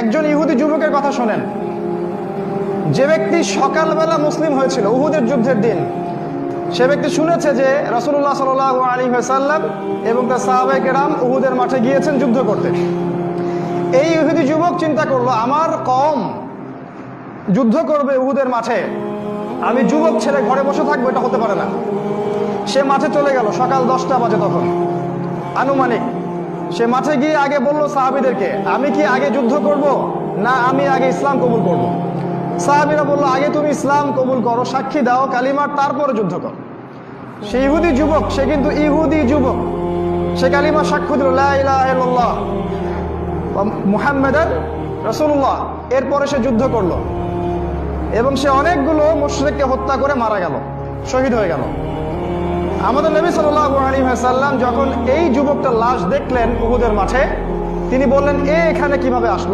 একজন ইহুদি যুবকের কথা শোনেন, যে ব্যক্তি সকালবেলা মুসলিম হয়েছিল উহুদের যুদ্ধের দিন। সে ব্যক্তি শুনেছে যে রাসূলুল্লাহ সাল্লাল্লাহু আলাইহি ওয়াসাল্লাম এবং তার সাহাবায়ে কেরাম উহুদের মাঠে গিয়েছেন যুদ্ধ করতে। এই ইহুদি যুবক চিন্তা করলো, আমার কওম যুদ্ধ করবে উহুদের মাঠে, আমি যুবক ছেড়ে ঘরে বসে থাকবো, এটা হতে পারে না। সে মাঠে চলে গেল, সকাল 10টা বাজে তখন আনুমানিক। সে মাঠে গিয়ে আগে বলল সাহাবীদেরকে, আমি কি আগে যুদ্ধ করব না আমি আগে ইসলাম কবুল করব? সাহাবীরা বলল, আগে তুমি ইসলাম কবুল করো, সাক্ষী দাও কালিমার, তারপরে যুদ্ধ করো। সে ইহুদি যুবক, সে কিন্তু ইহুদি যুবক, সে কালিমা সাক্ষ্য দিল লা ইলাহা ইল্লাল্লাহ মুহাম্মাদান রাসূলুল্লাহ। এরপরে সে যুদ্ধ করলো এবং সে অনেকগুলো মুশরিককে হত্যা করে মারা গেল, শহীদ হয়ে গেল। আমাদের নবী সাল্লাল্লাহু আলাইহি ওয়াসাল্লাম যখন এই যুবকটার লাশ দেখলেন উহুদের মাঠে, তিনি বললেন, এ এখানে কিভাবে আসলো?